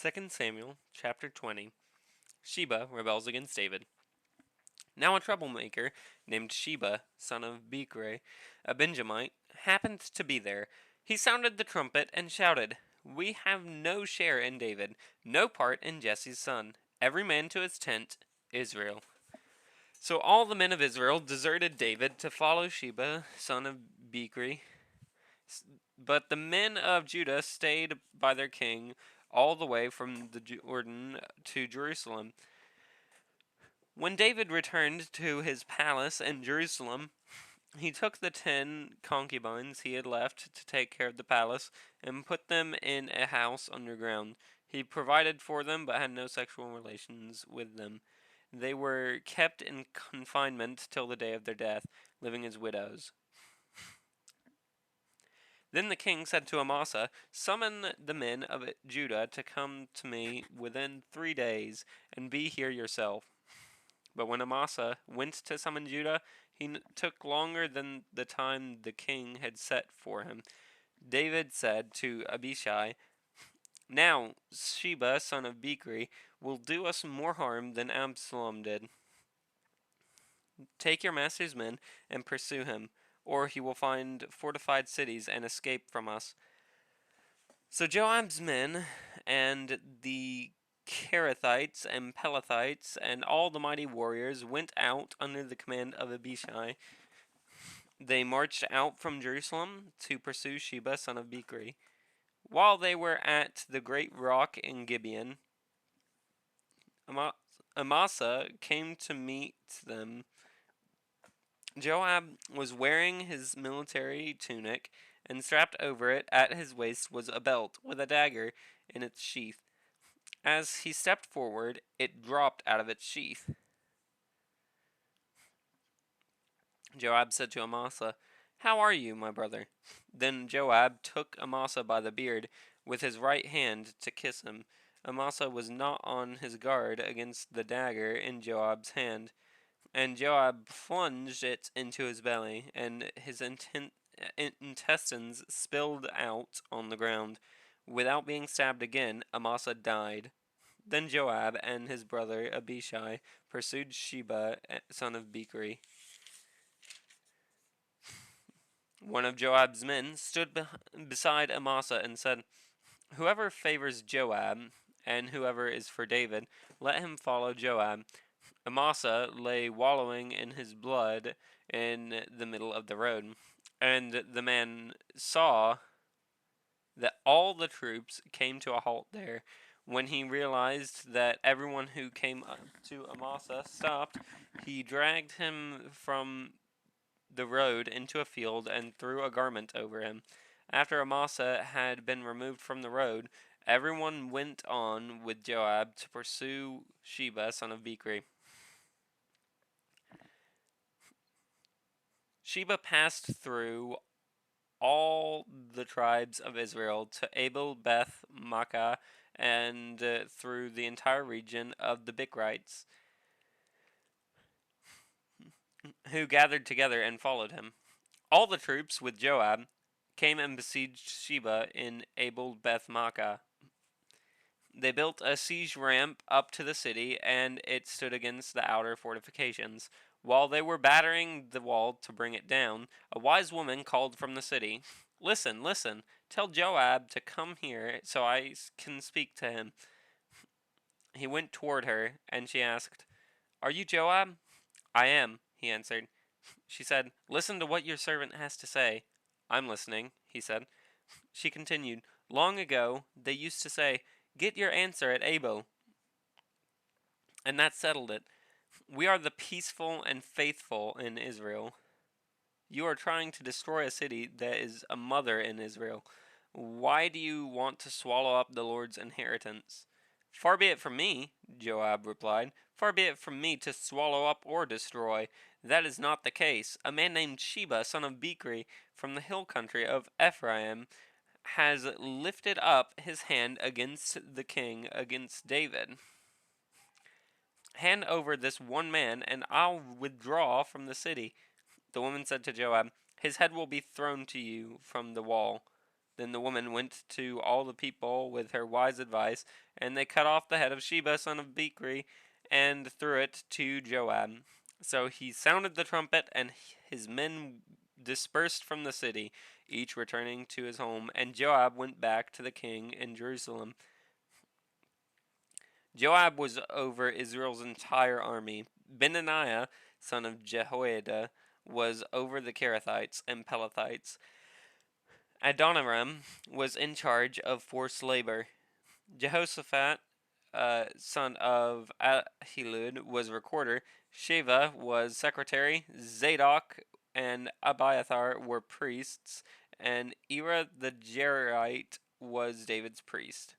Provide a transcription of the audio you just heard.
2 Samuel chapter 20. Sheba rebels against David. Now a troublemaker named Sheba, son of Bichri, a Benjamite, happened to be there. He sounded the trumpet and shouted, "We have no share in David, no part in Jesse's son. Every man to his tent, Israel." So all the men of Israel deserted David to follow Sheba, son of Bichri. But the men of Judah stayed by their king all the way from the Jordan to Jerusalem. When David returned to his palace in Jerusalem, he took the 10 concubines he had left to take care of the palace and put them in a house underground. He provided for them but had no sexual relations with them. They were kept in confinement till the day of their death, living as widows. Then the king said to Amasa, "Summon the men of Judah to come to me within 3 days, and be here yourself." But when Amasa went to summon Judah, he took longer than the time the king had set for him. David said to Abishai, "Now Sheba, son of Bichri, will do us more harm than Absalom did. Take your master's men and pursue him, or he will find fortified cities and escape from us." So Joab's men and the Kerethites and Pelethites and all the mighty warriors went out under the command of Abishai. They marched out from Jerusalem to pursue Sheba, son of Bichri. While they were at the great rock in Gibeon, Amasa came to meet them. Joab was wearing his military tunic, and strapped over it at his waist was a belt with a dagger in its sheath. As he stepped forward, it dropped out of its sheath. Joab said to Amasa, "How are you, my brother?" Then Joab took Amasa by the beard with his right hand to kiss him. Amasa was not on his guard against the dagger in Joab's hand, and Joab plunged it into his belly, and his intestines spilled out on the ground. Without being stabbed again, Amasa died. Then Joab and his brother Abishai pursued Sheba, son of Bichri. One of Joab's men stood beside Amasa and said, "Whoever favors Joab, and whoever is for David, let him follow Joab." Amasa lay wallowing in his blood in the middle of the road, and the man saw that all the troops came to a halt there. When he realized that everyone who came up to Amasa stopped, he dragged him from the road into a field and threw a garment over him. After Amasa had been removed from the road, everyone went on with Joab to pursue Sheba, son of Bichri. Sheba passed through all the tribes of Israel to Abel Beth Makkah and through the entire region of the Bichrites, who gathered together and followed him. All the troops with Joab came and besieged Sheba in Abel Beth Makkah. They built a siege ramp up to the city, and it stood against the outer fortifications. While they were battering the wall to bring it down, a wise woman called from the city, "Listen, listen, tell Joab to come here so I can speak to him." He went toward her, and she asked, "Are you Joab?" "I am," he answered. She said, "Listen to what your servant has to say." "I'm listening," he said. She continued, "Long ago, they used to say, 'Get your answer at Abel,' and that settled it. We are the peaceful and faithful in Israel. You are trying to destroy a city that is a mother in Israel. Why do you want to swallow up the Lord's inheritance?" "Far be it from me," Joab replied. "Far be it from me to swallow up or destroy. That is not the case. A man named Sheba, son of Bichri, from the hill country of Ephraim, has lifted up his hand against the king, against David. Hand over this one man, and I'll withdraw from the city." The woman said to Joab, "His head will be thrown to you from the wall." Then the woman went to all the people with her wise advice, and they cut off the head of Sheba, son of Bichri, and threw it to Joab. So he sounded the trumpet, and his men dispersed from the city, each returning to his home, and Joab went back to the king in Jerusalem. Joab was over Israel's entire army. Benaniah, son of Jehoiada, was over the Kerethites and Pelethites. Adoniram was in charge of forced labor. Jehoshaphat, son of Ahilud, was recorder. Sheva was secretary. Zadok and Abiathar were priests. And Ira the Jerite was David's priest.